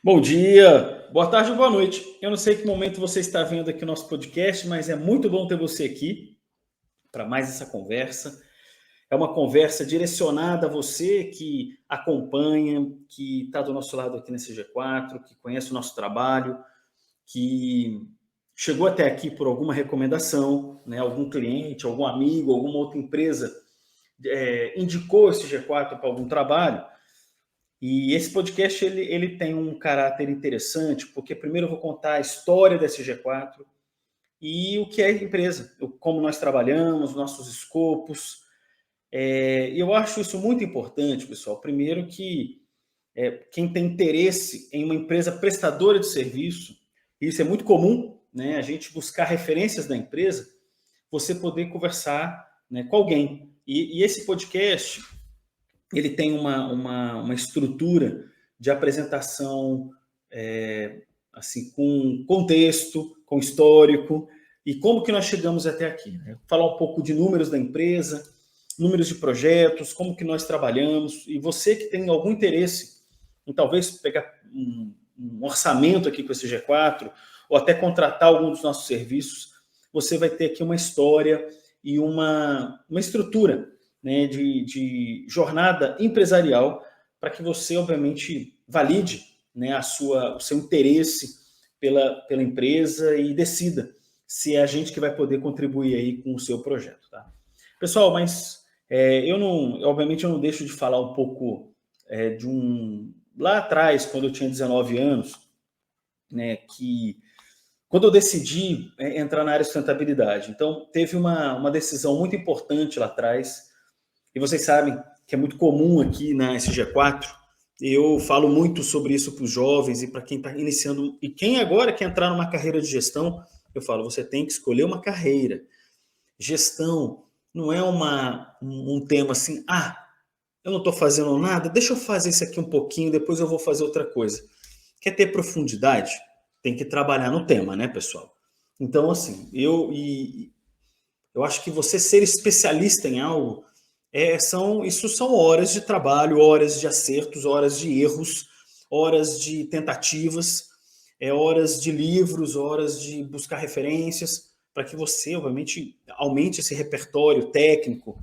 Bom dia, boa tarde ou boa noite. Eu não sei que momento você está vendo aqui o nosso podcast, mas é muito bom ter você aqui para mais essa conversa. É uma conversa direcionada a você que acompanha, que está do nosso lado aqui nesse G4, que conhece o nosso trabalho, que chegou até aqui por alguma recomendação, né? Algum cliente, algum amigo, alguma outra empresa indicou esse G4 para algum trabalho. E esse podcast ele tem um caráter interessante, porque primeiro eu vou contar a história da SG4 e o que é a empresa, como nós trabalhamos, nossos escopos. E eu acho isso muito importante, pessoal. Primeiro que quem tem interesse em uma empresa prestadora de serviço, e isso é muito comum, né? A gente buscar referências da empresa, você poder conversar, né, com alguém. E esse podcast ele tem uma estrutura de apresentação assim, com contexto, com histórico, e como que nós chegamos até aqui. Né? Falar um pouco de números da empresa, números de projetos, como que nós trabalhamos, e você que tem algum interesse em talvez pegar um orçamento aqui com esse G4, ou até contratar algum dos nossos serviços, você vai ter aqui uma história e uma estrutura, né, de jornada empresarial para que você, obviamente, valide, né, o seu interesse pela empresa e decida se é a gente que vai poder contribuir aí com o seu projeto. Tá? Pessoal, mas obviamente, eu não deixo de falar um pouco lá atrás, quando eu tinha 19 anos, né, que quando eu decidi entrar na área de sustentabilidade. Então, teve uma decisão muito importante lá atrás, e vocês sabem que é muito comum aqui na SG4, eu falo muito sobre isso para os jovens e para quem está iniciando, e quem agora quer entrar numa carreira de gestão, eu falo, você tem que escolher uma carreira. Gestão não é um tema assim, eu não estou fazendo nada, deixa eu fazer isso aqui um pouquinho, depois eu vou fazer outra coisa. Quer ter profundidade? Tem que trabalhar no tema, né, pessoal? Então, assim, eu acho que você ser especialista em algo isso são horas de trabalho, horas de acertos, horas de erros, horas de tentativas, horas de livros, horas de buscar referências, para que você, obviamente, aumente esse repertório técnico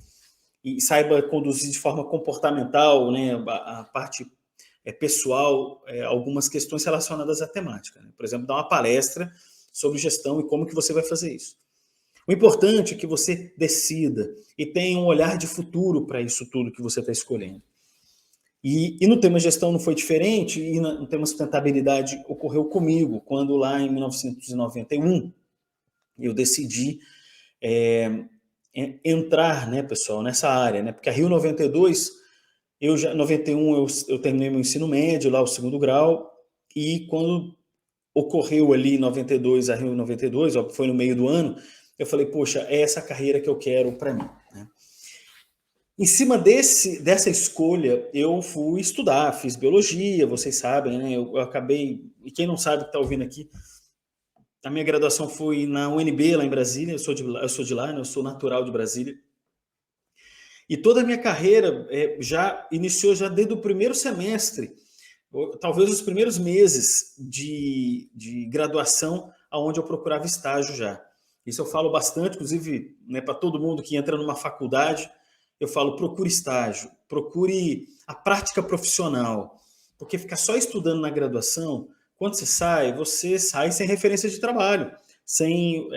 e saiba conduzir de forma comportamental, né, a parte pessoal, algumas questões relacionadas à temática. Né? Por exemplo, dar uma palestra sobre gestão e como que você vai fazer isso. O importante é que você decida e tenha um olhar de futuro para isso tudo que você está escolhendo. E no tema gestão não foi diferente, e no tema sustentabilidade ocorreu comigo, quando lá em 1991 eu decidi entrar, né, pessoal, nessa área, né? Porque a Rio 92, 91 eu terminei meu ensino médio, lá o segundo grau, e quando ocorreu ali em 92, a Rio 92, foi no meio do ano, eu falei, poxa, é essa carreira que eu quero para mim. Né? Em cima dessa escolha, eu fui estudar, fiz biologia, vocês sabem, né? Eu acabei, e quem não sabe que está ouvindo aqui, a minha graduação foi na UNB, lá em Brasília, eu sou de lá, né? Eu sou natural de Brasília. E toda a minha carreira já iniciou já desde o primeiro semestre, talvez os primeiros meses de graduação, aonde eu procurava estágio já. Isso eu falo bastante, inclusive, né, para todo mundo que entra numa faculdade, eu falo, procure estágio, procure a prática profissional, porque ficar só estudando na graduação, quando você sai sem referência de trabalho, sem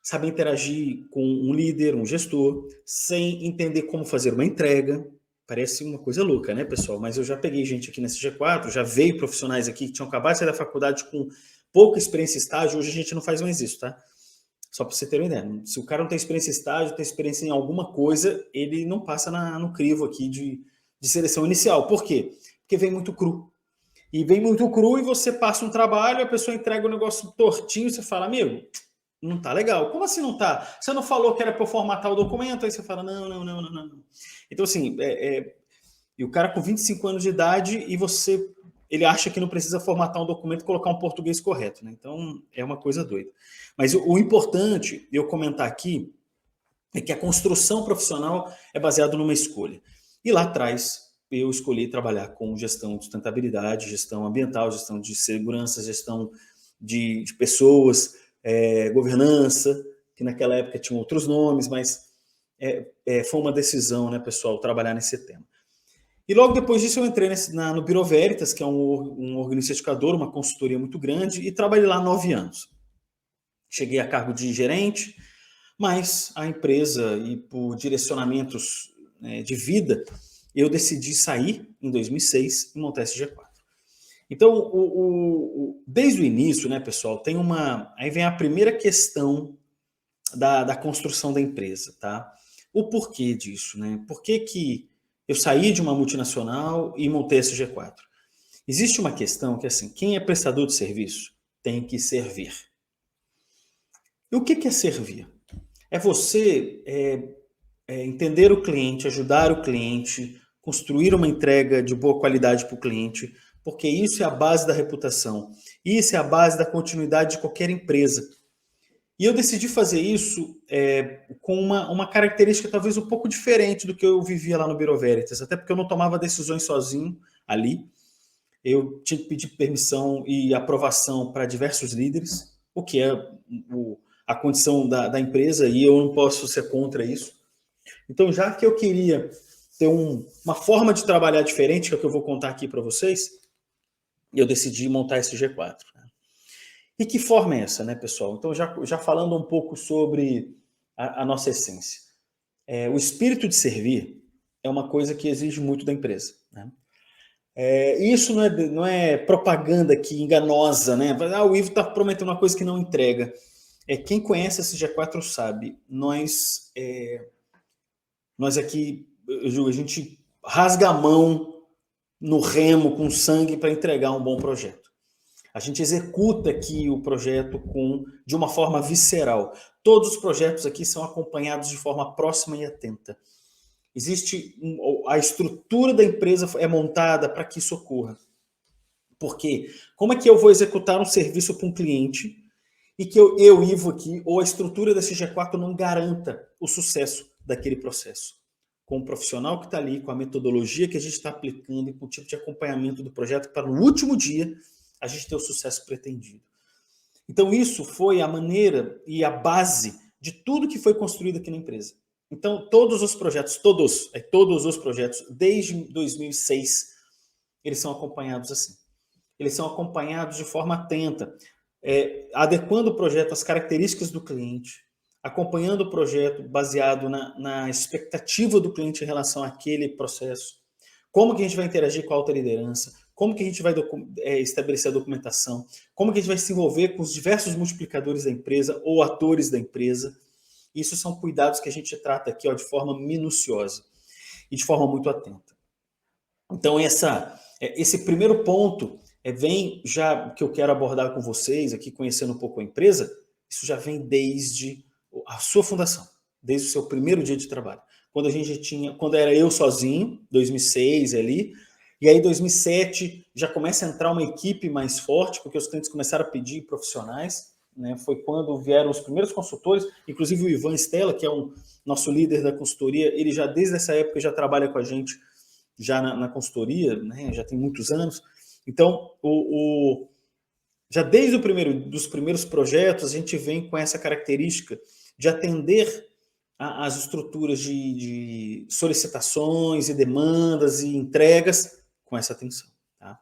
saber interagir com um líder, um gestor, sem entender como fazer uma entrega. Parece uma coisa louca, né, pessoal? Mas eu já peguei gente aqui nesse G4, já veio profissionais aqui que tinham acabado de sair da faculdade com pouca experiência em estágio, hoje a gente não faz mais isso, tá? Só para você ter uma ideia. Se o cara não tem experiência em estágio, tem experiência em alguma coisa, ele não passa no crivo aqui de seleção inicial. Por quê? Porque vem muito cru. E vem muito cru e você passa um trabalho, a pessoa entrega o negócio tortinho, você fala, amigo, não tá legal. Como assim não tá? Você não falou que era para eu formatar o documento? Aí você fala, não. Então, assim, e o cara com 25 anos de idade e ele acha que não precisa formatar um documento e colocar um português correto, né? Então, é uma coisa doida. Mas o importante eu comentar aqui é que a construção profissional é baseada numa escolha. E lá atrás, eu escolhi trabalhar com gestão de sustentabilidade, gestão ambiental, gestão de segurança, gestão de pessoas, governança, que naquela época tinham outros nomes, mas foi uma decisão, né, pessoal, trabalhar nesse tema. E logo depois disso eu entrei no Bureau Veritas, que é um organismo certificador, uma consultoria muito grande, e trabalhei lá 9 anos. Cheguei a cargo de gerente, mas a empresa, e por direcionamentos de vida, eu decidi sair em 2006 e montar esse G4. Então, desde o início, né, pessoal, aí vem a primeira questão da construção da empresa, tá? O porquê disso, né? Por que eu saí de uma multinacional e montei esse G4? Existe uma questão que, assim, quem é prestador de serviço tem que servir. E o que é servir? É você entender o cliente, ajudar o cliente, construir uma entrega de boa qualidade para o cliente, porque isso é a base da reputação. Isso é a base da continuidade de qualquer empresa. E eu decidi fazer isso com uma característica talvez um pouco diferente do que eu vivia lá no Bureau Veritas, até porque eu não tomava decisões sozinho ali. Eu tinha que pedir permissão e aprovação para diversos líderes, o que é a condição da empresa, e eu não posso ser contra isso. Então, já que eu queria ter uma forma de trabalhar diferente, que é o que eu vou contar aqui para vocês, eu decidi montar esse G4. Né? E que forma é essa, né, pessoal? Então, já falando um pouco sobre a nossa essência. O espírito de servir é uma coisa que exige muito da empresa. Né? Isso não é propaganda aqui enganosa, né? O Ivo está prometendo uma coisa que não entrega. Quem conhece esse G4 sabe, nós aqui, a gente rasga a mão no remo com sangue para entregar um bom projeto. A gente executa aqui o projeto de uma forma visceral. Todos os projetos aqui são acompanhados de forma próxima e atenta. A estrutura da empresa é montada para que isso ocorra. Porque como é que eu vou executar um serviço para um cliente e que eu, Ivo aqui, ou a estrutura desse G4 não garanta o sucesso daquele processo? Com o profissional que está ali, com a metodologia que a gente está aplicando e com o tipo de acompanhamento do projeto para no último dia a gente ter o sucesso pretendido. Então isso foi a maneira e a base de tudo que foi construído aqui na empresa. Então todos os projetos, desde 2006, eles são acompanhados assim. Eles são acompanhados de forma atenta, adequando o projeto às características do cliente, acompanhando o projeto baseado na expectativa do cliente em relação àquele processo, como que a gente vai interagir com a alta liderança, como que a gente vai estabelecer a documentação, como que a gente vai se envolver com os diversos multiplicadores da empresa ou atores da empresa. Isso são cuidados que a gente trata aqui de forma minuciosa e de forma muito atenta. Então, esse primeiro ponto vem já que eu quero abordar com vocês aqui, conhecendo um pouco a empresa, isso já vem desde a sua fundação, desde o seu primeiro dia de trabalho. Quando era eu sozinho, 2006 ali, e aí 2007 já começa a entrar uma equipe mais forte, porque os clientes começaram a pedir profissionais, né? Foi quando vieram os primeiros consultores, inclusive o Ivan Stella, que é o nosso líder da consultoria, ele já desde essa época já trabalha com a gente já na consultoria, né? Já tem muitos anos. Então, já desde dos primeiros projetos, a gente vem com essa característica de atender as estruturas de solicitações e demandas e entregas com essa atenção. Tá?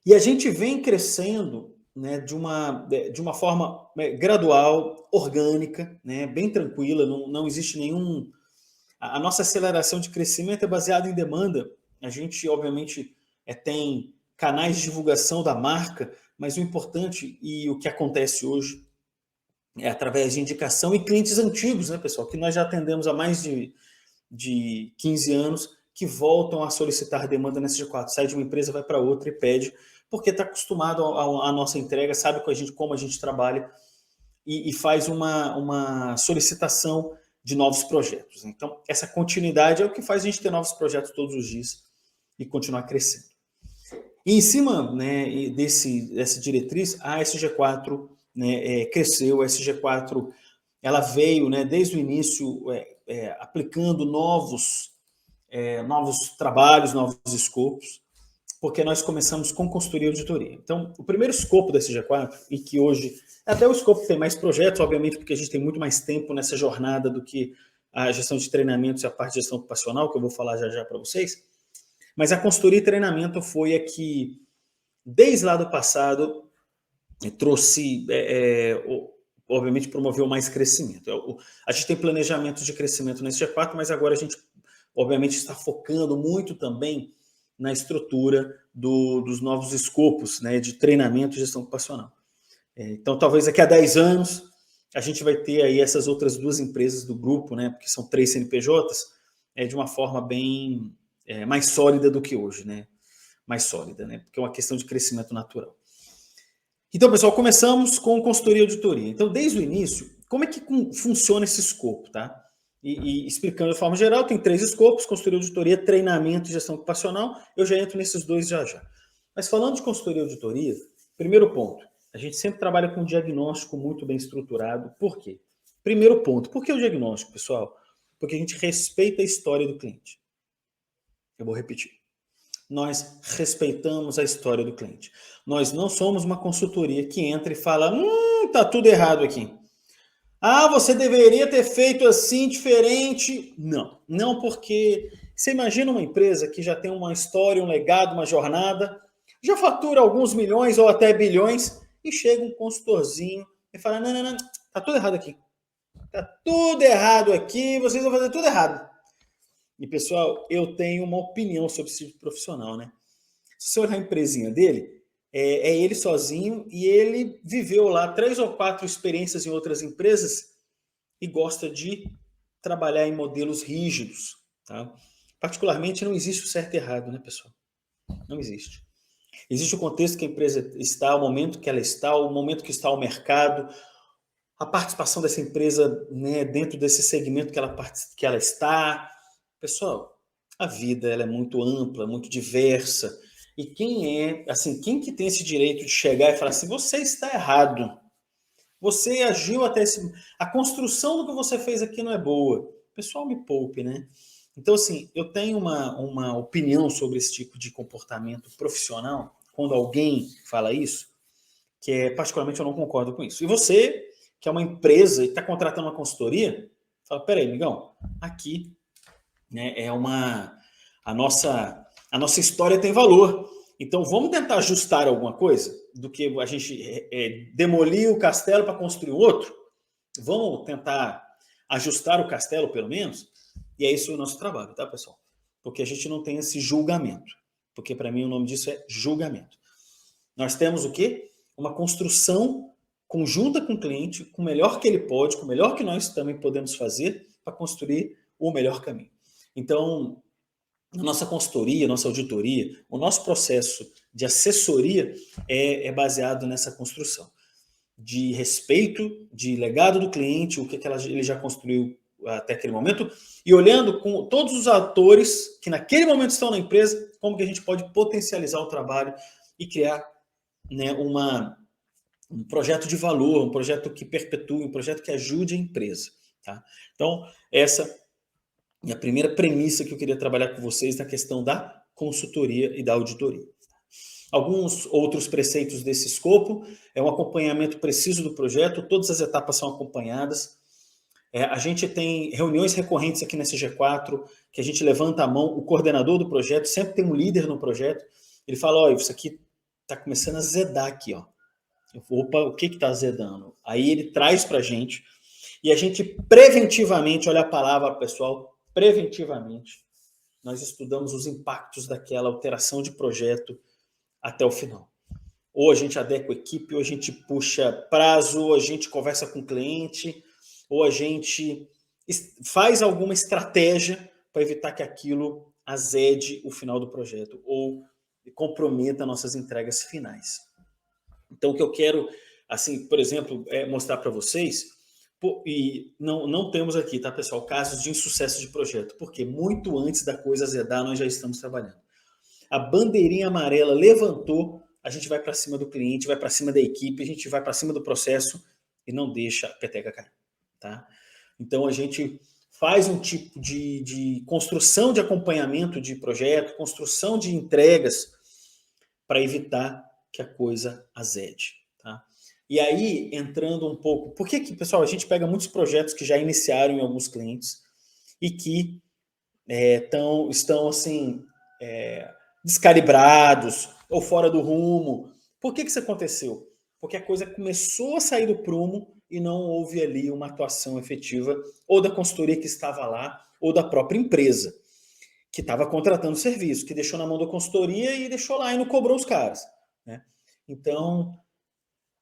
E a gente vem crescendo, né, de uma forma gradual, orgânica, né, bem tranquila, não existe nenhum... A nossa aceleração de crescimento é baseada em demanda. A gente, obviamente, tem canais de divulgação da marca, mas o importante e o que acontece hoje é através de indicação e clientes antigos, né, pessoal, que nós já atendemos há mais de 15 anos, que voltam a solicitar demanda nesse G4. Sai de uma empresa, vai para outra e pede, porque está acostumado à nossa entrega, sabe como a gente trabalha e faz uma solicitação de novos projetos. Então, essa continuidade é o que faz a gente ter novos projetos todos os dias e continuar crescendo. E em cima, né, dessa diretriz, a SG4 cresceu. A SG4 ela veio, né, desde o início aplicando novos novos trabalhos, novos escopos, porque nós começamos com consultoria e auditoria. Então, o primeiro escopo da CG4, e que hoje, até o escopo tem mais projetos, obviamente, porque a gente tem muito mais tempo nessa jornada do que a gestão de treinamentos e a parte de gestão ocupacional, que eu vou falar já já para vocês, mas a consultoria e treinamento foi a que, desde lá do passado, trouxe, obviamente, promoveu mais crescimento. A gente tem planejamento de crescimento nesse G4, mas agora a gente, obviamente, está focando muito também na estrutura dos novos escopos, né, de treinamento e gestão ocupacional. Então, talvez daqui a 10 anos, a gente vai ter aí essas outras duas empresas do grupo, né, porque são 3 CNPJs, de uma forma bem mais sólida do que hoje, né? Mais sólida, né? Porque é uma questão de crescimento natural. Então, pessoal, começamos com consultoria e auditoria. Então, desde o início, como é que funciona esse escopo, tá? E explicando de forma geral, tem 3 escopos: consultoria, auditoria, treinamento e gestão ocupacional. Eu já entro nesses 2 já já. Mas falando de consultoria e auditoria, primeiro ponto, a gente sempre trabalha com um diagnóstico muito bem estruturado. Por quê? Primeiro ponto, por que o diagnóstico, pessoal? Porque a gente respeita a história do cliente. Eu vou repetir. Nós respeitamos a história do cliente. Nós não somos uma consultoria que entra e fala, tá tudo errado aqui. Ah, você deveria ter feito assim, diferente. Não, não, porque você imagina uma empresa que já tem uma história, um legado, uma jornada, já fatura alguns milhões ou até bilhões, e chega um consultorzinho e fala, não, tá tudo errado aqui. Tá tudo errado aqui, vocês vão fazer tudo errado. E, pessoal, eu tenho uma opinião sobre esse tipo de profissional, né? Se você olhar a empresinha dele, é ele sozinho e ele viveu lá 3 ou 4 experiências em outras empresas e gosta de trabalhar em modelos rígidos, tá? Particularmente, não existe o certo e errado, né, pessoal? Não existe. Existe o contexto que a empresa está, o momento que ela está, o momento que está o mercado, a participação dessa empresa, né, dentro desse segmento que ela está. Pessoal, a vida ela é muito ampla, muito diversa. E quem que tem esse direito de chegar e falar assim, você está errado. Você agiu até a construção do que você fez aqui não é boa. Pessoal, me poupe, né? Então, assim, eu tenho uma opinião sobre esse tipo de comportamento profissional, quando alguém fala isso, que particularmente eu não concordo com isso. E você, que é uma empresa e está contratando uma consultoria, fala, peraí, amigão, aqui, né, a nossa história tem valor. Então, vamos tentar ajustar alguma coisa do que a gente demolir o castelo para construir outro? Vamos tentar ajustar o castelo, pelo menos? E é isso o nosso trabalho, tá, pessoal? Porque a gente não tem esse julgamento. Porque, para mim, o nome disso é julgamento. Nós temos o quê? Uma construção conjunta com o cliente, com o melhor que ele pode, com o melhor que nós também podemos fazer para construir o melhor caminho. Então, a nossa consultoria, a nossa auditoria, o nosso processo de assessoria é baseado nessa construção de respeito, de legado do cliente, o que ele já construiu até aquele momento, e olhando com todos os atores que naquele momento estão na empresa, como que a gente pode potencializar o trabalho e criar, né, um projeto de valor, um projeto que perpetue, um projeto que ajude a empresa. Tá? Então, essa é a primeira premissa que eu queria trabalhar com vocês na questão da consultoria e da auditoria. Alguns outros preceitos desse escopo é um acompanhamento preciso do projeto, todas as etapas são acompanhadas. A gente tem reuniões recorrentes aqui nesse G4, que a gente levanta a mão, o coordenador do projeto, sempre tem um líder no projeto, ele fala, olha, isso aqui está começando a azedar aqui, ó. Opa, o que está azedando? Aí ele traz para a gente, e a gente preventivamente, olha a palavra, pessoal, preventivamente, nós estudamos os impactos daquela alteração de projeto até o final. Ou a gente adequa a equipe, ou a gente puxa prazo, ou a gente conversa com o cliente, ou a gente faz alguma estratégia para evitar que aquilo azede o final do projeto ou comprometa nossas entregas finais. Então, o que eu quero, assim, por exemplo, mostrar para vocês, e não temos aqui, tá, pessoal, casos de insucesso de projeto, porque muito antes da coisa azedar, nós já estamos trabalhando. A bandeirinha amarela levantou, a gente vai para cima do cliente, vai para cima da equipe, a gente vai para cima do processo e não deixa a peteca cair. Tá? Então, a gente faz um tipo de construção de acompanhamento de projeto, construção de entregas para evitar que a coisa azede. Tá? E aí, entrando um pouco... Por que, pessoal, a gente pega muitos projetos que já iniciaram em alguns clientes e que estão assim, descalibrados ou fora do rumo. Por que isso aconteceu? Porque a coisa começou a sair do prumo e não houve ali uma atuação efetiva ou da consultoria que estava lá ou da própria empresa que estava contratando serviço, que deixou na mão da consultoria e deixou lá e não cobrou os caras. Né? Então,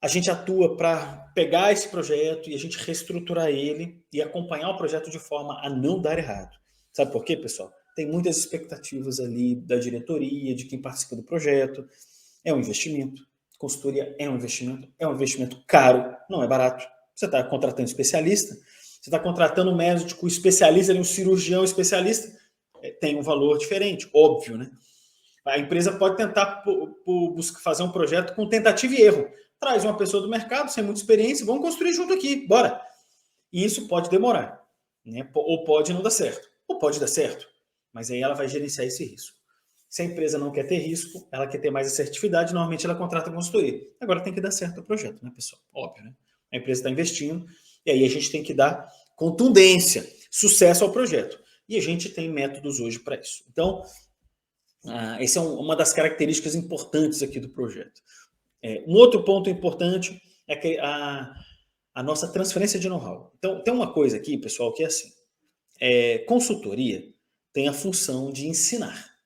a gente atua para pegar esse projeto e a gente reestruturar ele e acompanhar o projeto de forma a não dar errado. Sabe por quê, pessoal? Tem muitas expectativas ali da diretoria, de quem participa do projeto. É um investimento. Consultoria é um investimento caro, não é barato. Você está contratando especialista, você está contratando um médico especialista, um cirurgião especialista, tem um valor diferente, óbvio, né? A empresa pode tentar fazer um projeto com tentativa e erro. Traz uma pessoa do mercado, sem muita experiência, vamos construir junto aqui, bora. E isso pode demorar, né? Ou pode não dar certo, ou pode dar certo, mas aí ela vai gerenciar esse risco. Se a empresa não quer ter risco, ela quer ter mais assertividade, normalmente ela contrata consultoria. Agora tem que dar certo o projeto, né, pessoal? Óbvio, né? A empresa está investindo, e aí a gente tem que dar contundência, sucesso ao projeto. E a gente tem métodos hoje para isso. Então, essa é uma das características importantes aqui do projeto. Um outro ponto importante é que a nossa transferência de know-how. Então, tem uma coisa aqui, pessoal, que é assim. Consultoria tem a função de ensinar.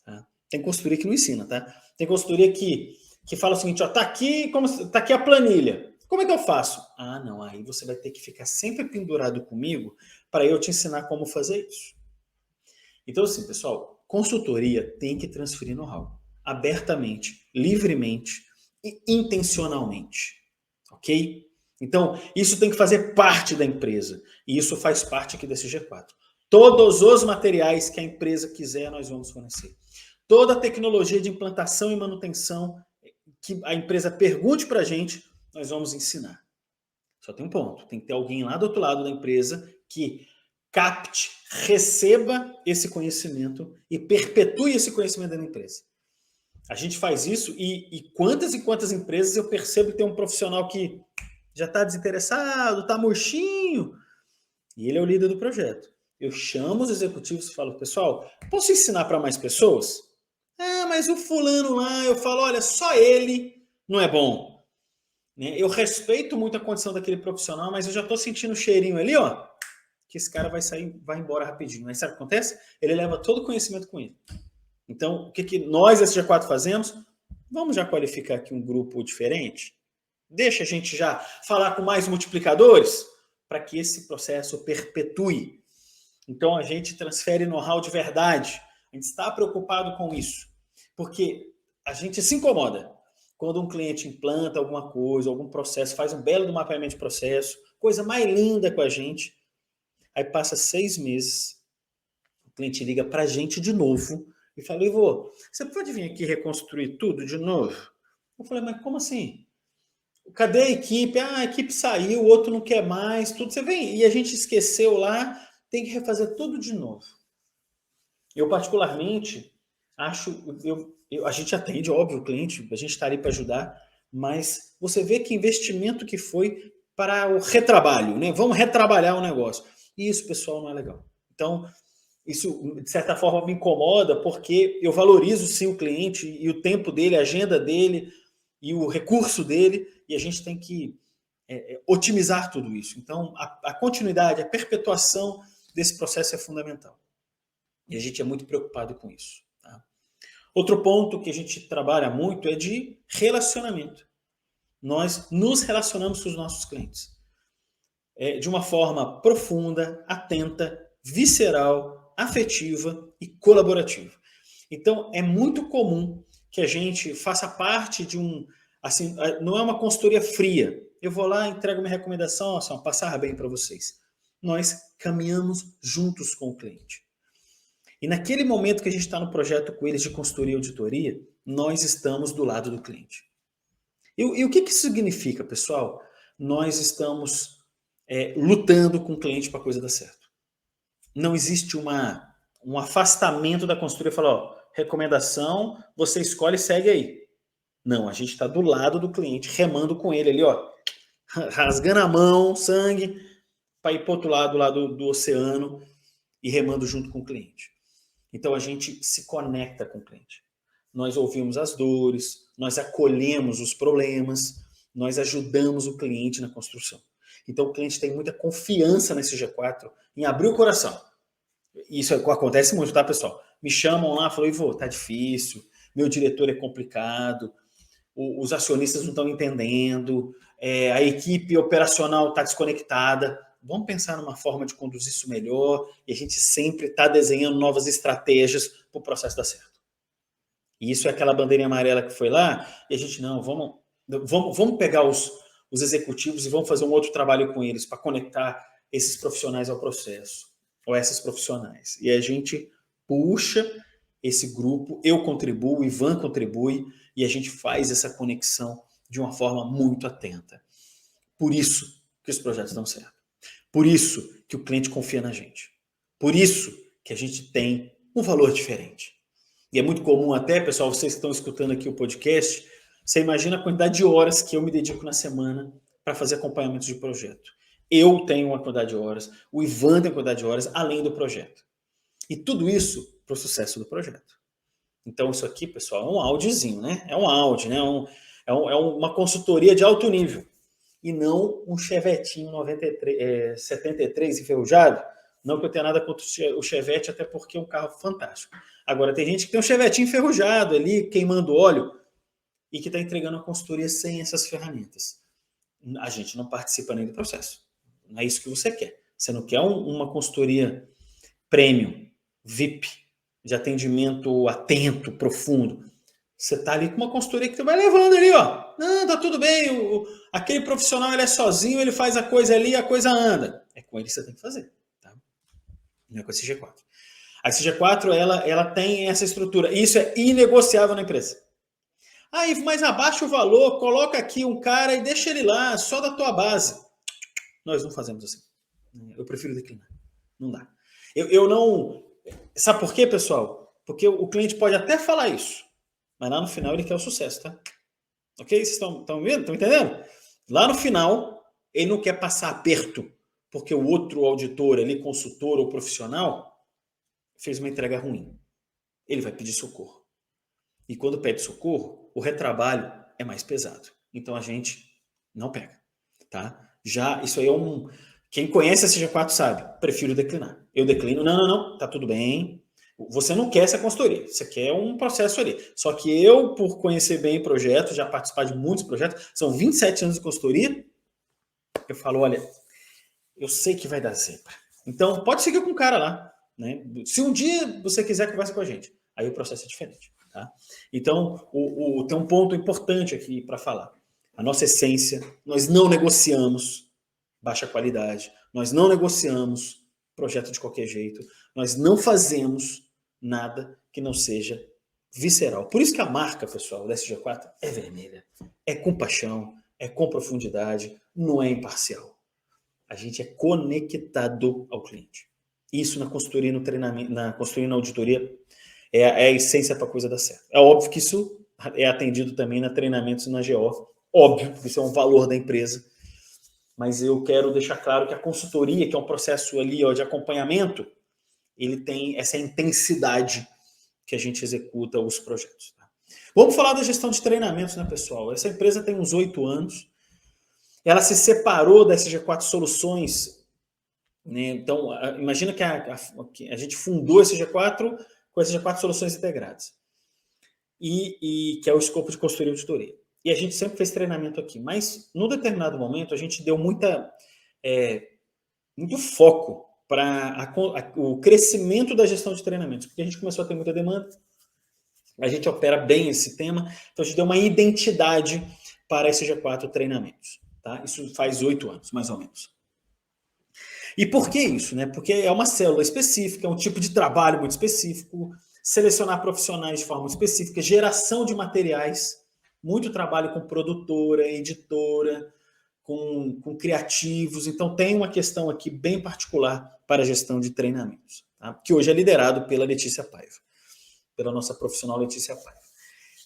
Tá? Tem consultoria que não ensina, tá? Tem consultoria que fala o seguinte, ó, tá aqui a planilha. Como é que eu faço? Ah, não, aí você vai ter que ficar sempre pendurado comigo para eu te ensinar como fazer isso. Então, assim, pessoal, consultoria tem que transferir know-how abertamente, livremente e intencionalmente, ok? Então, isso tem que fazer parte da empresa e isso faz parte aqui desse G4. Todos os materiais que a empresa quiser, nós vamos fornecer. Toda a tecnologia de implantação e manutenção que a empresa pergunte para a gente, nós vamos ensinar. Só tem um ponto, tem que ter alguém lá do outro lado da empresa que capte, receba esse conhecimento e perpetue esse conhecimento da empresa. A gente faz isso e quantas empresas eu percebo que tem um profissional que já está desinteressado, está murchinho, e ele é o líder do projeto. Eu chamo os executivos e falo, pessoal, posso ensinar para mais pessoas? Ah, mas o fulano lá, eu falo, olha, só ele não é bom. Eu respeito muito a condição daquele profissional, mas eu já estou sentindo o cheirinho ali, ó, que esse cara vai embora rapidinho. Mas sabe o que acontece? Ele leva todo o conhecimento com ele. Então, o que nós, esse G4, fazemos? Vamos já qualificar aqui um grupo diferente? Deixa a gente já falar com mais multiplicadores para que esse processo perpetue. Então, a gente transfere know-how de verdade. A gente está preocupado com isso. Porque a gente se incomoda quando um cliente implanta alguma coisa, algum processo, faz um belo mapeamento de processo, coisa mais linda com a gente. Aí passa 6 meses, o cliente liga para a gente de novo e fala, Ivo, você pode vir aqui reconstruir tudo de novo? Eu falei, mas como assim? Cadê a equipe? Ah, a equipe saiu, o outro não quer mais, tudo. Você vem e a gente esqueceu lá, tem que refazer tudo de novo. Eu, particularmente, acho... a gente atende, óbvio, o cliente, a gente está ali para ajudar, mas você vê que investimento que foi para o retrabalho, né? Vamos retrabalhar o negócio. E isso, pessoal, não é legal. Então, isso, de certa forma, me incomoda, porque eu valorizo, sim, o cliente e o tempo dele, a agenda dele e o recurso dele, e a gente tem que otimizar tudo isso. Então, a continuidade, a perpetuação desse processo é fundamental. E a gente é muito preocupado com isso. Tá? Outro ponto que a gente trabalha muito é de relacionamento. Nós nos relacionamos com os nossos clientes. De uma forma profunda, atenta, visceral, afetiva e colaborativa. Então, é muito comum que a gente faça parte de assim, não é uma consultoria fria. Eu vou lá, entrego minha recomendação, assim, passar bem para vocês. Nós caminhamos juntos com o cliente. E naquele momento que a gente está no projeto com eles de consultoria e auditoria, nós estamos do lado do cliente. E o que isso significa, pessoal? Nós estamos lutando com o cliente para a coisa dar certo. não existe um afastamento da consultoria e falar, ó, recomendação, você escolhe e segue aí. Não, a gente está do lado do cliente, remando com ele ali, ó, rasgando a mão, sangue, para ir para o outro lado lá do oceano e remando junto com o cliente. Então a gente se conecta com o cliente. Nós ouvimos as dores, nós acolhemos os problemas, nós ajudamos o cliente na construção. Então o cliente tem muita confiança nesse G4 em abrir o coração. Isso acontece muito, tá, pessoal? Me chamam lá, falam, Ivo, tá difícil, meu diretor é complicado, os acionistas não estão entendendo, a equipe operacional está desconectada. Vamos pensar numa forma de conduzir isso melhor e a gente sempre está desenhando novas estratégias para o processo dar certo. E isso é aquela bandeirinha amarela que foi lá e a gente, não, vamos pegar os executivos e vamos fazer um outro trabalho com eles para conectar esses profissionais ao processo, ou essas profissionais. E a gente puxa esse grupo, eu contribuo, o Ivan contribui, e a gente faz essa conexão de uma forma muito atenta. Por isso que os projetos dão certo. Por isso que o cliente confia na gente. Por isso que a gente tem um valor diferente. E é muito comum até, pessoal, vocês que estão escutando aqui o podcast, você imagina a quantidade de horas que eu me dedico na semana para fazer acompanhamento de projeto. Eu tenho uma quantidade de horas, o Ivan tem uma quantidade de horas, além do projeto. E tudo isso para o sucesso do projeto. Então, isso aqui, pessoal, é um áudiozinho, né? É um áudio, né? É uma consultoria de alto nível. E não um Chevetinho 73 enferrujado. Não que eu tenha nada contra o Chevette, até porque é um carro fantástico. Agora, tem gente que tem um Chevetinho enferrujado ali, queimando óleo, e que está entregando a consultoria sem essas ferramentas. A gente não participa nem do processo. Não é isso que você quer. Você não quer uma consultoria premium, VIP, de atendimento atento, profundo. Você está ali com uma consultoria que você vai levando ali, ó. Não, tá tudo bem, aquele profissional ele é sozinho, ele faz a coisa ali e a coisa anda. É com ele que você tem que fazer, tá? Não é com esse G4. A G4, ela tem essa estrutura. Isso é inegociável na empresa. Aí, mas abaixa o valor, coloca aqui um cara e deixa ele lá, só da tua base. Nós não fazemos assim. Eu prefiro declinar. Não dá. Eu não... Sabe por quê, pessoal? Porque o cliente pode até falar isso, mas lá no final ele quer o sucesso, tá? Ok? Vocês estão vendo? Estão entendendo? Lá no final, ele não quer passar aperto, porque o outro auditor ali, consultor ou profissional, fez uma entrega ruim. Ele vai pedir socorro. E quando pede socorro, o retrabalho é mais pesado. Então a gente não pega, tá? Já, isso aí é um... Quem conhece a CG4 sabe, prefiro declinar. Eu declino, não, tá tudo bem. Você não quer essa consultoria, você quer um processo ali. Só que eu, por conhecer bem projetos, já participar de muitos projetos, são 27 anos de consultoria, eu falo, olha, eu sei que vai dar zebra. Então, pode seguir com o cara lá, né? Se um dia você quiser, conversa com a gente. Aí o processo é diferente, tá? Então, tem um ponto importante aqui para falar. A nossa essência, nós não negociamos baixa qualidade, nós não negociamos projeto de qualquer jeito, nós não fazemos nada que não seja visceral. Por isso que a marca, pessoal, da SG4 é vermelha, é com paixão, é com profundidade, não é imparcial. A gente é conectado ao cliente. Isso na consultoria, no treinamento, na consultoria e na auditoria é a essência para a coisa dar certo. É óbvio que isso é atendido também na treinamentos e na GO, óbvio, porque isso é um valor da empresa. Mas eu quero deixar claro que a consultoria, que é um processo ali, ó, de acompanhamento, ele tem essa intensidade que a gente executa os projetos. Tá? Vamos falar da gestão de treinamentos, né, pessoal? Essa empresa tem uns 8 anos. Ela se separou da SG4 Soluções. Né? Então, imagina que a gente fundou a SG4 com a SG4 Soluções Integradas. E que é o escopo de consultoria e auditoria. E a gente sempre fez treinamento aqui. Mas, num determinado momento, a gente deu muito foco para o crescimento da gestão de treinamentos. Porque a gente começou a ter muita demanda. A gente opera bem esse tema. Então, a gente deu uma identidade para esse G4 treinamentos. Tá? Isso faz 8 anos, mais ou menos. E por que isso? Né? Porque é uma célula específica, é um tipo de trabalho muito específico, selecionar profissionais de forma específica, geração de materiais, muito trabalho com produtora, editora, com criativos. Então, tem uma questão aqui bem particular para a gestão de treinamentos, tá? Que hoje é liderado pela Letícia Paiva, pela nossa profissional Letícia Paiva.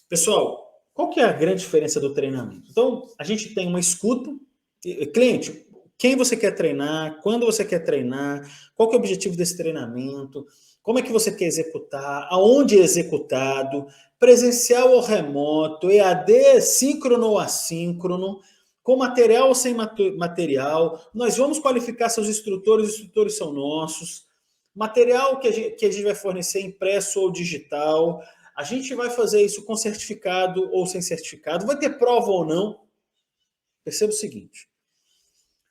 Pessoal, qual que é a grande diferença do treinamento? Então, a gente tem uma escuta. Cliente, quem você quer treinar, quando você quer treinar, qual que é o objetivo desse treinamento, como é que você quer executar, aonde é executado, presencial ou remoto, EAD, síncrono ou assíncrono, com material ou sem material. Nós vamos qualificar seus instrutores, os instrutores são nossos. Material que a gente vai fornecer impresso ou digital. A gente vai fazer isso com certificado ou sem certificado. Vai ter prova ou não. Perceba o seguinte.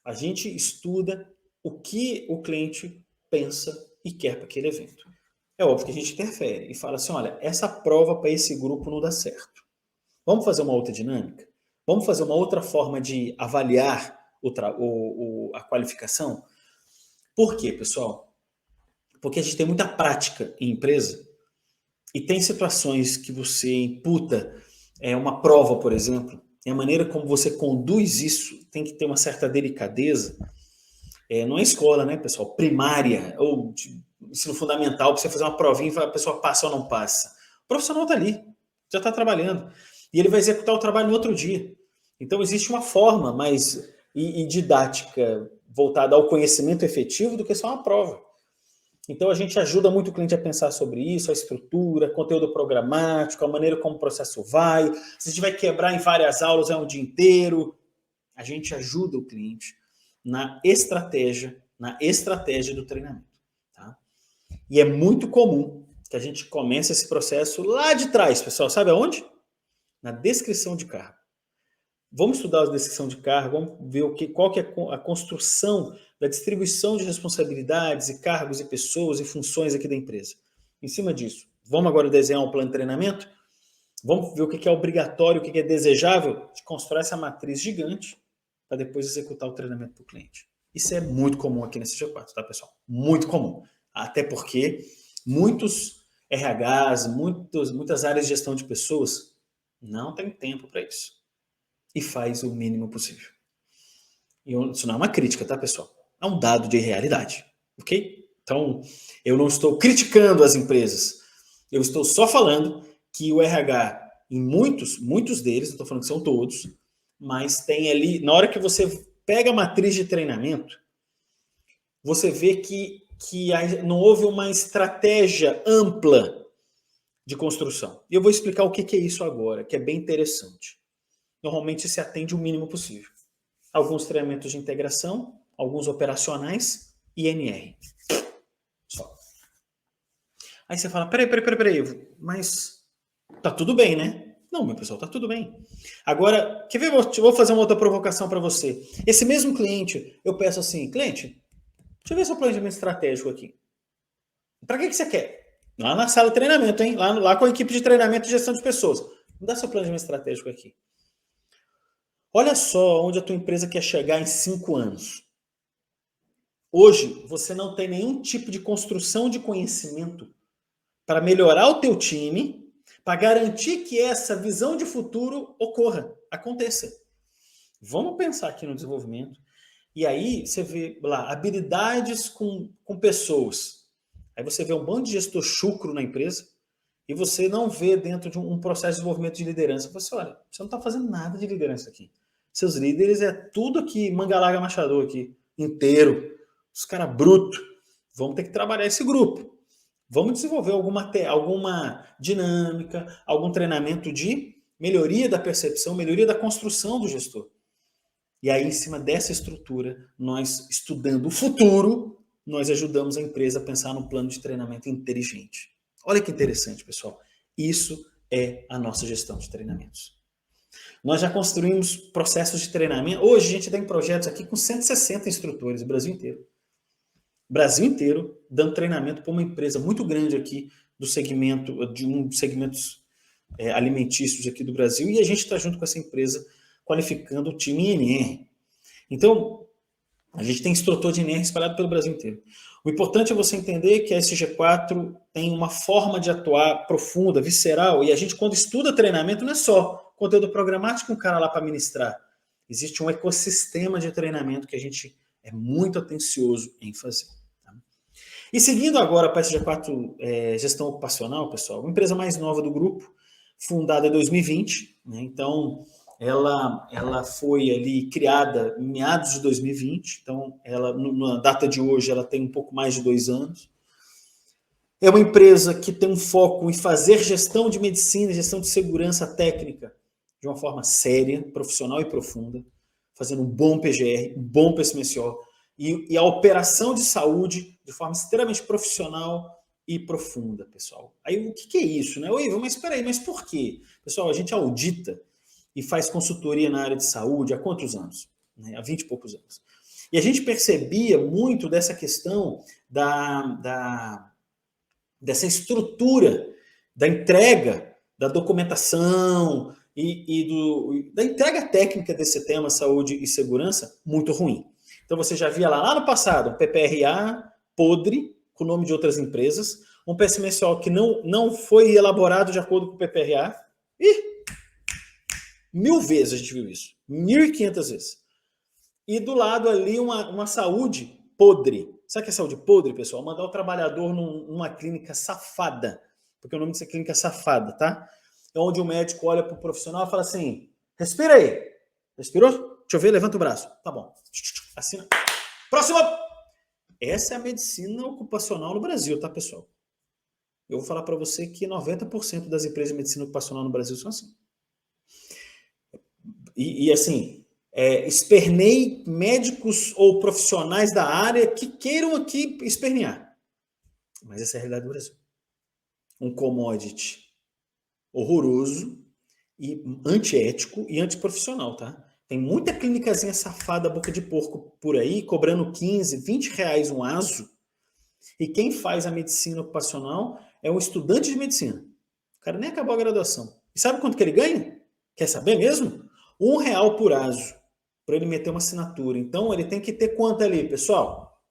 A gente estuda o que o cliente pensa e quer para aquele evento. É óbvio que a gente interfere e fala assim, olha, essa prova para esse grupo não dá certo. Vamos fazer uma outra dinâmica? Vamos fazer uma outra forma de avaliar a qualificação? Por quê, pessoal? Porque a gente tem muita prática em empresa e tem situações que você imputa uma prova, por exemplo, e a maneira como você conduz isso tem que ter uma certa delicadeza. Não é escola, né, pessoal? Primária ou ensino fundamental, para você fazer uma provinha e a pessoa passa ou não passa. O profissional está ali, já está trabalhando. E ele vai executar o trabalho no outro dia. Então, existe uma forma mais didática voltada ao conhecimento efetivo do que só uma prova. Então, a gente ajuda muito o cliente a pensar sobre isso, a estrutura, conteúdo programático, a maneira como o processo vai. Se a gente vai quebrar em várias aulas, um dia inteiro. A gente ajuda o cliente na estratégia do treinamento. Tá? E é muito comum que a gente comece esse processo lá de trás, pessoal. Sabe aonde? Na descrição de cargo. Vamos estudar a descrição de cargo, vamos ver qual que é a construção da distribuição de responsabilidades e cargos e pessoas e funções aqui da empresa. Em cima disso, vamos agora desenhar um plano de treinamento? Vamos ver o que é obrigatório, o que é desejável? A gente constrói essa matriz gigante para depois executar o treinamento para o cliente. Isso é muito comum aqui nesse G4, tá, pessoal? Muito comum. Até porque muitos RHs, muitas áreas de gestão de pessoas não têm tempo para isso. E faz o mínimo possível. E isso não é uma crítica, tá, pessoal? É um dado de realidade, ok? Então, eu não estou criticando as empresas. Eu estou só falando que o RH, em muitos deles, não estou falando que são todos, mas tem ali, na hora que você pega a matriz de treinamento, você vê que não houve uma estratégia ampla de construção. E eu vou explicar o que é isso agora, que é bem interessante. Normalmente se atende o mínimo possível. Alguns treinamentos de integração, alguns operacionais e NR. Só. Aí você fala, peraí, mas tá tudo bem, né? Não, meu pessoal, tá tudo bem. Agora, quer ver? Vou fazer uma outra provocação para você. Esse mesmo cliente, eu peço assim, cliente, deixa eu ver seu planejamento estratégico aqui. Para que você quer? Lá na sala de treinamento, hein? Lá com a equipe de treinamento e gestão de pessoas. Me dá seu planejamento estratégico aqui. Olha só onde a tua empresa quer chegar em 5 anos. Hoje, você não tem nenhum tipo de construção de conhecimento para melhorar o teu time, para garantir que essa visão de futuro aconteça. Vamos pensar aqui no desenvolvimento. E aí, você vê lá, habilidades com pessoas. Aí você vê um bando de gestor chucro na empresa e você não vê dentro de um processo de desenvolvimento de liderança. Você olha, você não está fazendo nada de liderança aqui. Seus líderes é tudo aqui, manga larga machador aqui, inteiro. Os caras brutos. Vamos ter que trabalhar esse grupo. Vamos desenvolver alguma dinâmica, algum treinamento de melhoria da percepção, melhoria da construção do gestor. E aí, em cima dessa estrutura, nós, estudando o futuro, nós ajudamos a empresa a pensar num plano de treinamento inteligente. Olha que interessante, pessoal. Isso é a nossa gestão de treinamentos. Nós já construímos processos de treinamento. Hoje a gente tem projetos aqui com 160 instrutores, o Brasil inteiro. Brasil inteiro dando treinamento para uma empresa muito grande aqui do segmento, de um dos segmentos alimentícios aqui do Brasil, e a gente está junto com essa empresa qualificando o time INR. Então, a gente tem instrutor de INR espalhado pelo Brasil inteiro. O importante é você entender que a SG4 tem uma forma de atuar profunda, visceral, e a gente, quando estuda treinamento, não é só conteúdo programático um cara lá para ministrar. existe um ecossistema de treinamento que a gente é muito atencioso em fazer. Tá? E seguindo agora para a SG4 Gestão Ocupacional, pessoal, uma empresa mais nova do grupo, fundada em 2020, né? Então ela foi ali criada em meados de 2020, então ela, na data de hoje, ela tem um pouco mais de 2 anos. É uma empresa que tem um foco em fazer gestão de medicina, gestão de segurança técnica de uma forma séria, profissional e profunda, fazendo um bom PGR, um bom PSMSO e a operação de saúde de forma extremamente profissional e profunda, pessoal. Aí o que é isso, né? Oi, mas espera aí, mas por quê? Pessoal, a gente audita e faz consultoria na área de saúde há quantos anos? Né? Há 20 e poucos anos. E a gente percebia muito dessa questão dessa estrutura da entrega, da documentação da entrega técnica desse tema saúde e segurança muito ruim. Então você já via lá no passado um PPRA podre, com o nome de outras empresas, um PSMSO que não foi elaborado de acordo com o PPRA, e 1000 vezes a gente viu isso, 1.500 vezes. E do lado ali uma saúde podre. Sabe o que é saúde podre, pessoal? Mandar o trabalhador numa clínica safada, porque o nome disso é clínica safada, tá? É onde o médico olha para o profissional e fala assim, respira aí. Respirou? Deixa eu ver, levanta o braço. Tá bom. Assina. Próximo! Essa é a medicina ocupacional no Brasil, tá, pessoal? Eu vou falar para você que 90% das empresas de medicina ocupacional no Brasil são assim. E assim, espernei médicos ou profissionais da área que queiram aqui espernear. Mas essa é a realidade do Brasil. Um commodity horroroso e antiético e antiprofissional, tá? Tem muita clínicazinha safada, boca de porco por aí, cobrando 15, 20 reais um aso. E quem faz a medicina ocupacional é um estudante de medicina. O cara nem acabou a graduação. E sabe quanto que ele ganha? Quer saber mesmo? R$1 por aso, para ele meter uma assinatura. Então, ele tem que ter quanto ali, pessoal?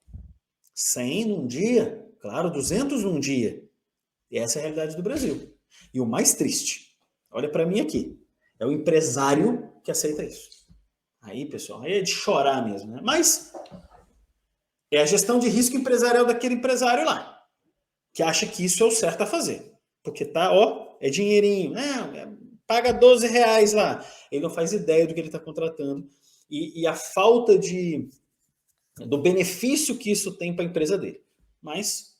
100 num dia? Claro, 200 num dia. E essa é a realidade do Brasil. E o mais triste, olha para mim aqui, é o empresário que aceita isso. Aí, pessoal, aí é de chorar mesmo, né? Mas é a gestão de risco empresarial daquele empresário lá, que acha que isso é o certo a fazer. Porque tá, é dinheirinho, né? Paga 12 reais lá. Ele não faz ideia do que ele está contratando e a falta do benefício que isso tem para a empresa dele. Mas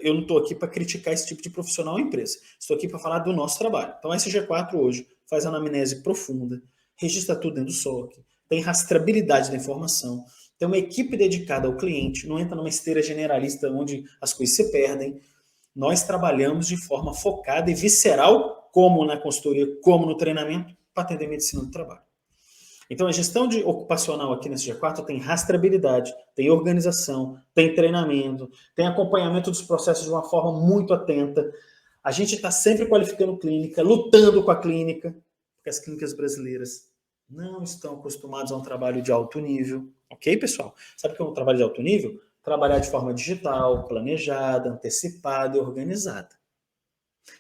eu não estou aqui para criticar esse tipo de profissional ou empresa. Estou aqui para falar do nosso trabalho. Então, a SG4 hoje faz anamnese profunda, registra tudo dentro do SOC, tem rastreabilidade da informação, tem uma equipe dedicada ao cliente, não entra numa esteira generalista onde as coisas se perdem. Nós trabalhamos de forma focada e visceral, como na consultoria, como no treinamento, para atender medicina do trabalho. Então, a gestão ocupacional aqui nesse G4 tem rastreabilidade, tem organização, tem treinamento, tem acompanhamento dos processos de uma forma muito atenta. A gente está sempre qualificando clínica, lutando com a clínica, porque as clínicas brasileiras não estão acostumadas a um trabalho de alto nível. Ok, pessoal? Sabe o que é um trabalho de alto nível? Trabalhar de forma digital, planejada, antecipada e organizada.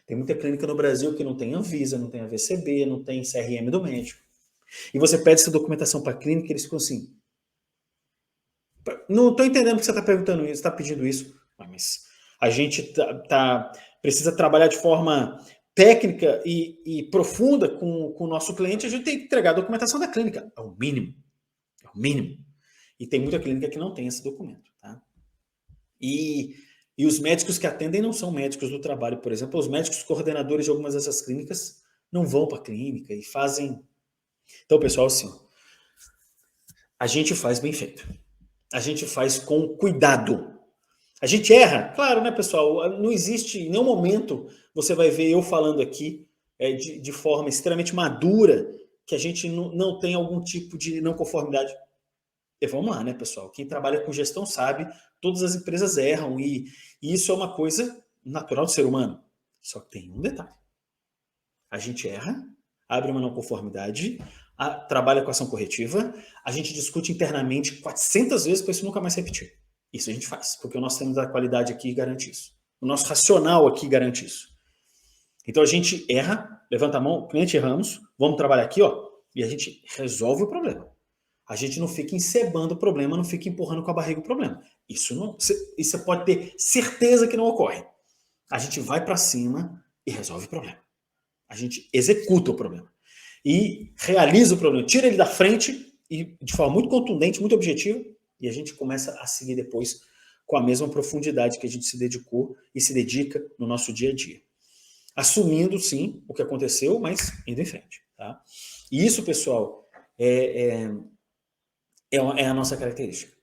Tem muita clínica no Brasil que não tem Anvisa, não tem AVCB, não tem CRM do médico. E você pede essa documentação para a clínica e eles ficam assim, não estou entendendo que você está perguntando isso, está pedindo isso. Mas a gente precisa trabalhar de forma técnica e profunda com o nosso cliente, a gente tem que entregar a documentação da clínica. É o mínimo. É o mínimo. E tem muita clínica que não tem esse documento. Tá? E os médicos que atendem não são médicos do trabalho, por exemplo. Os médicos coordenadores de algumas dessas clínicas não vão para a clínica e fazem... Então, pessoal, assim, a gente faz bem feito. A gente faz com cuidado. A gente erra? Claro, né, pessoal? Não existe, em nenhum momento, você vai ver eu falando aqui de forma extremamente madura que a gente não tem algum tipo de não conformidade. E vamos lá, né, pessoal? Quem trabalha com gestão sabe, todas as empresas erram e isso é uma coisa natural do ser humano. Só que tem um detalhe. A gente erra, abre uma não conformidade, trabalha com ação corretiva, a gente discute internamente 400 vezes para isso nunca mais repetir. Isso a gente faz, porque o nosso tema da qualidade aqui garante isso. O nosso racional aqui garante isso. Então a gente erra, levanta a mão, cliente, erramos, vamos trabalhar aqui, ó. e a gente resolve o problema. A gente não fica encebando o problema, não fica empurrando com a barriga o problema. Isso você pode ter certeza que não ocorre. A gente vai para cima e resolve o problema. A gente executa o problema. E realiza o problema, tira ele da frente e de forma muito contundente, muito objetiva, e a gente começa a seguir depois com a mesma profundidade que a gente se dedicou e se dedica no nosso dia a dia. Assumindo, sim, o que aconteceu, mas indo em frente. Tá? E isso, pessoal, é a nossa característica.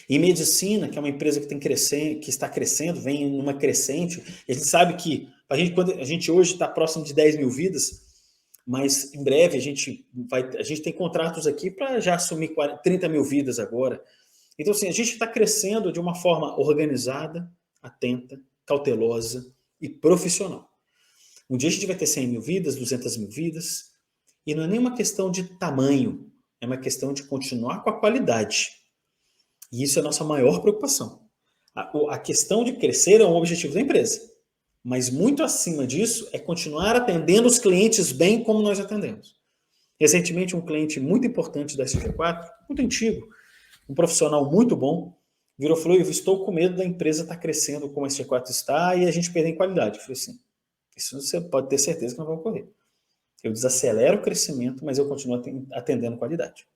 Em medicina, que é uma empresa que está crescendo, vem numa crescente, a gente sabe que quando a gente hoje está próximo de 10 mil vidas, mas em breve a gente tem contratos aqui para já assumir 30 mil vidas agora. Então, assim, a gente está crescendo de uma forma organizada, atenta, cautelosa e profissional. Um dia a gente vai ter 100 mil vidas, 200 mil vidas, e não é nem uma questão de tamanho, é uma questão de continuar com a qualidade. E isso é a nossa maior preocupação. A questão de crescer é um objetivo da empresa, mas muito acima disso é continuar atendendo os clientes bem como nós atendemos. Recentemente, um cliente muito importante da SG4, muito antigo, um profissional muito bom, virou e falou: eu estou com medo da empresa estar crescendo como a SG4 está e a gente perder em qualidade. Eu falei assim, isso você pode ter certeza que não vai ocorrer. Eu desacelero o crescimento, mas eu continuo atendendo qualidade.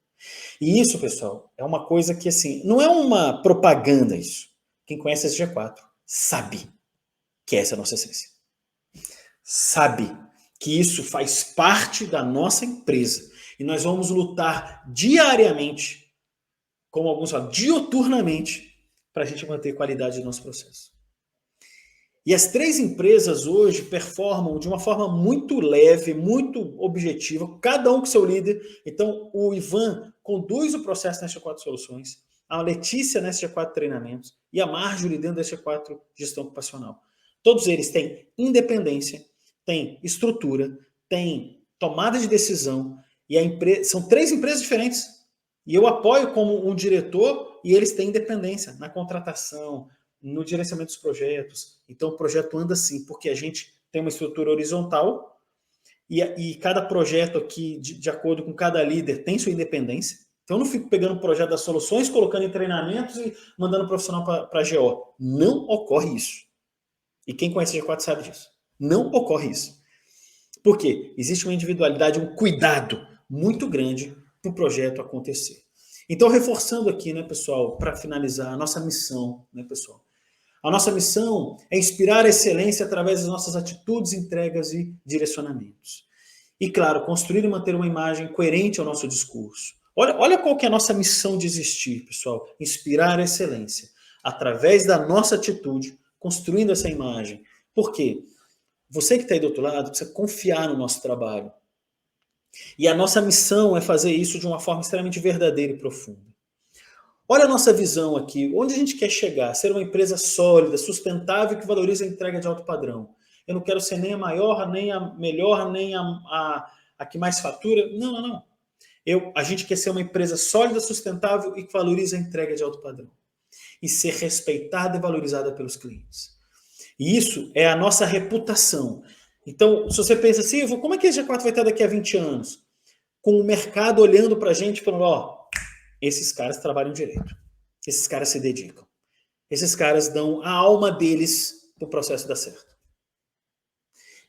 E isso, pessoal, é uma coisa que, assim, não é uma propaganda isso. Quem conhece a SG4 sabe que essa é a nossa essência. Sabe que isso faz parte da nossa empresa. E nós vamos lutar diariamente, como alguns falam, dioturnamente, para a gente manter qualidade do nosso processo. E as 3 empresas hoje performam de uma forma muito leve, muito objetiva, cada um com seu líder. Então, o Ivan conduz o processo na SG4 Soluções, a Letícia na SG4 Treinamentos e a Marjorie dentro da SG4 Gestão Ocupacional. Todos eles têm independência, têm estrutura, têm tomada de decisão, e são 3 empresas diferentes. E eu apoio como um diretor e eles têm independência na contratação, no gerenciamento dos projetos. Então o projeto anda assim, porque a gente tem uma estrutura horizontal e cada projeto aqui, de acordo com cada líder, tem sua independência. Então eu não fico pegando o projeto das soluções, colocando em treinamentos e mandando o profissional para a GO. Não ocorre isso. E quem conhece a G4 sabe disso. Não ocorre isso. Por quê? Existe uma individualidade, um cuidado muito grande para o projeto acontecer. Então, reforçando aqui, né, pessoal, para finalizar, a nossa missão, né, pessoal? A nossa missão é inspirar a excelência através das nossas atitudes, entregas e direcionamentos. E, claro, construir e manter uma imagem coerente ao nosso discurso. Olha qual que é a nossa missão de existir, pessoal. Inspirar a excelência através da nossa atitude, construindo essa imagem. Por quê? Você que está aí do outro lado precisa confiar no nosso trabalho. E a nossa missão é fazer isso de uma forma extremamente verdadeira e profunda. Olha a nossa visão aqui, onde a gente quer chegar, ser uma empresa sólida, sustentável, que valoriza a entrega de alto padrão. Eu não quero ser nem a maior, nem a melhor, nem a que mais fatura. Não, não. A gente quer ser uma empresa sólida, sustentável e que valoriza a entrega de alto padrão. E ser respeitada e valorizada pelos clientes. E isso é a nossa reputação. Então, se você pensa assim, como é que a G4 vai estar daqui a 20 anos? Com o mercado olhando para a gente e falando, ó, esses caras trabalham direito. Esses caras se dedicam. Esses caras dão a alma deles para o processo dar certo.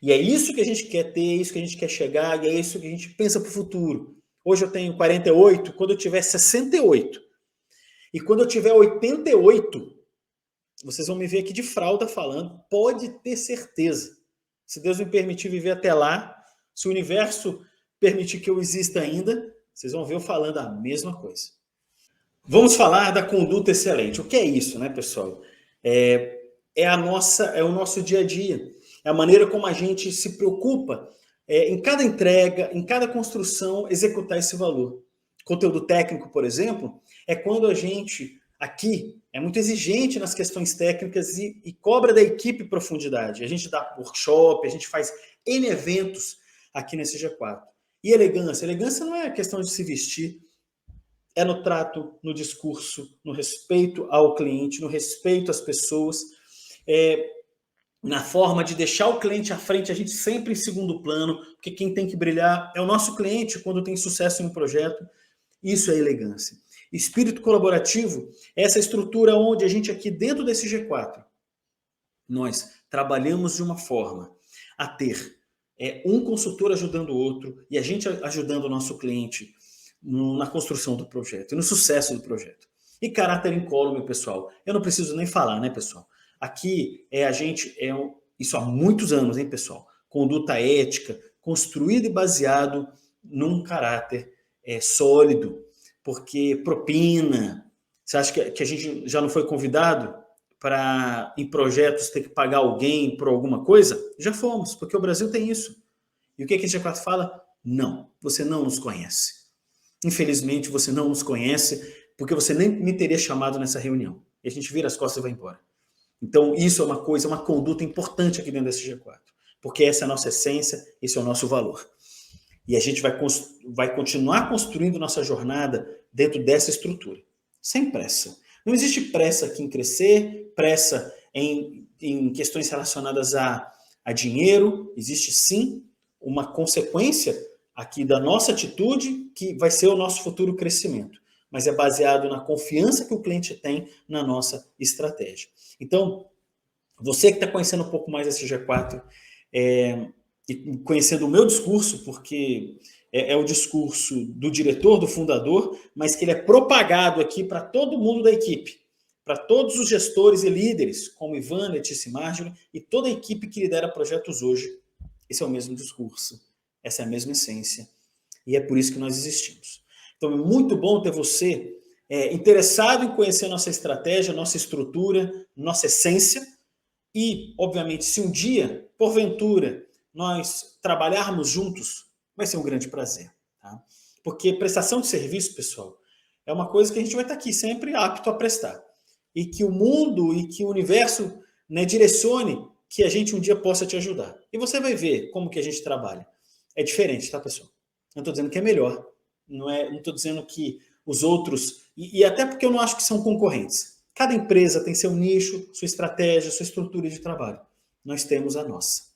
E é isso que a gente quer ter, é isso que a gente quer chegar, e é isso que a gente pensa para o futuro. Hoje eu tenho 48, quando eu tiver 68, e quando eu tiver 88, vocês vão me ver aqui de fralda falando, pode ter certeza. Se Deus me permitir viver até lá, se o universo permitir que eu exista ainda, vocês vão ver eu falando a mesma coisa. Vamos falar da conduta excelente. O que é isso, né, pessoal? É o nosso dia a dia. É a maneira como a gente se preocupa em cada entrega, em cada construção, executar esse valor. Conteúdo técnico, por exemplo, é quando a gente, aqui, é muito exigente nas questões técnicas e cobra da equipe profundidade. A gente dá workshop, a gente faz N eventos aqui nesse G4. E elegância? Elegância não é questão de se vestir, é no trato, no discurso, no respeito ao cliente, no respeito às pessoas. na forma de deixar o cliente à frente, a gente sempre em segundo plano, porque quem tem que brilhar é o nosso cliente quando tem sucesso em um projeto. Isso é elegância. Espírito colaborativo é essa estrutura onde a gente aqui dentro desse G4, nós trabalhamos de uma forma a ter um consultor ajudando o outro e a gente ajudando o nosso cliente na construção do projeto e no sucesso do projeto. E caráter incólume, pessoal. Eu não preciso nem falar, né, pessoal? Aqui isso há muitos anos, hein, pessoal? Conduta ética, construído e baseado num caráter sólido, porque propina. Você acha que a gente já não foi convidado para, em projetos, ter que pagar alguém por alguma coisa? Já fomos, porque o Brasil tem isso. E o que a G4 fala? Não, você não nos conhece. Infelizmente, você não nos conhece, porque você nem me teria chamado nessa reunião. E a gente vira as costas e vai embora. Então, isso é uma conduta importante aqui dentro desse G4, porque essa é a nossa essência, esse é o nosso valor. E a gente vai continuar construindo nossa jornada dentro dessa estrutura, sem pressa. Não existe pressa aqui em crescer, pressa em questões relacionadas a dinheiro. Existe sim uma consequência aqui da nossa atitude que vai ser o nosso futuro crescimento, mas é baseado na confiança que o cliente tem na nossa estratégia. Então, você que está conhecendo um pouco mais esse G4, e conhecendo o meu discurso, porque é o discurso do diretor, do fundador, mas que ele é propagado aqui para todo mundo da equipe, para todos os gestores e líderes, como Ivan, Letícia e Marjorie, e toda a equipe que lidera projetos hoje. Esse é o mesmo discurso, essa é a mesma essência, e é por isso que nós existimos. Então é muito bom ter você interessado em conhecer nossa estratégia, nossa estrutura, nossa essência, e, obviamente, se um dia, porventura, nós trabalharmos juntos, vai ser um grande prazer. Tá? Porque prestação de serviço, pessoal, é uma coisa que a gente vai estar aqui sempre apto a prestar. E que o mundo e que o universo, né, direcione que a gente um dia possa te ajudar. E você vai ver como que a gente trabalha. É diferente, tá, pessoal? Não estou dizendo que é melhor. Não estou dizendo que os outros... E até porque eu não acho que são concorrentes. Cada empresa tem seu nicho, sua estratégia, sua estrutura de trabalho. Nós temos a nossa.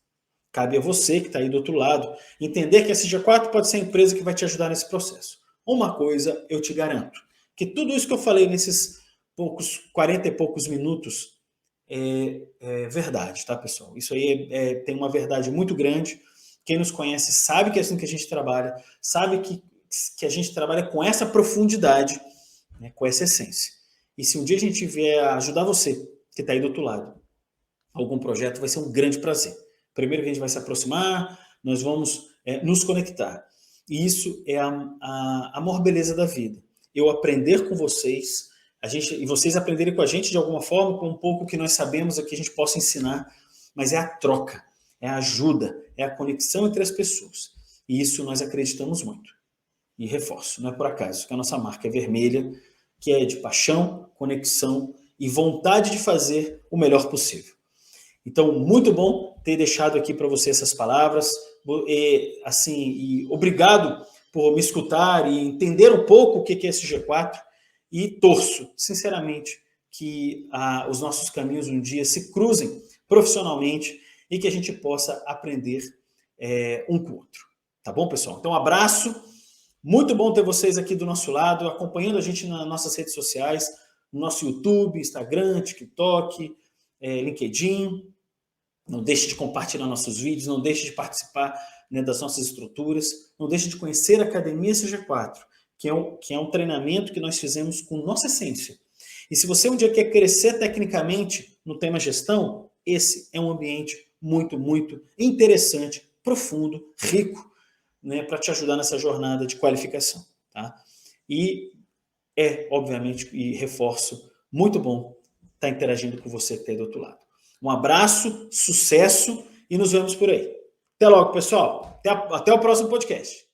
Cabe a você que está aí do outro lado entender que a G4 pode ser a empresa que vai te ajudar nesse processo. Uma coisa eu te garanto, que tudo isso que eu falei nesses 40 e poucos minutos é verdade, tá, pessoal? Isso aí tem uma verdade muito grande. Quem nos conhece sabe que é assim que a gente trabalha, sabe que a gente trabalha com essa profundidade, né, com essa essência. E se um dia a gente vier ajudar você, que está aí do outro lado, algum projeto, vai ser um grande prazer. Primeiro que a gente vai se aproximar, nós vamos nos conectar. E isso é a maior beleza da vida. Eu aprender com vocês, e vocês aprenderem com a gente de alguma forma, com um pouco que nós sabemos, que a gente possa ensinar, mas é a troca, é a ajuda, é a conexão entre as pessoas. E isso nós acreditamos muito. E reforço, não é por acaso que a nossa marca é vermelha, que é de paixão, conexão e vontade de fazer o melhor possível. Então, muito bom ter deixado aqui para você essas palavras, e obrigado por me escutar e entender um pouco o que é esse G4, e torço, sinceramente, que os nossos caminhos um dia se cruzem profissionalmente e que a gente possa aprender um com o outro. Tá bom, pessoal? Então, um abraço. Muito bom ter vocês aqui do nosso lado, acompanhando a gente nas nossas redes sociais, no nosso YouTube, Instagram, TikTok, LinkedIn. Não deixe de compartilhar nossos vídeos, não deixe de participar, né, das nossas estruturas, não deixe de conhecer a Academia CG4, que é um treinamento que nós fizemos com nossa essência. E se você um dia quer crescer tecnicamente no tema gestão, esse é um ambiente muito, muito interessante, profundo, rico, né, para te ajudar nessa jornada de qualificação. Tá? E obviamente, e reforço, muito bom estar interagindo com você que está aí do outro lado. Um abraço, sucesso e nos vemos por aí. Até logo, pessoal. Até o próximo podcast.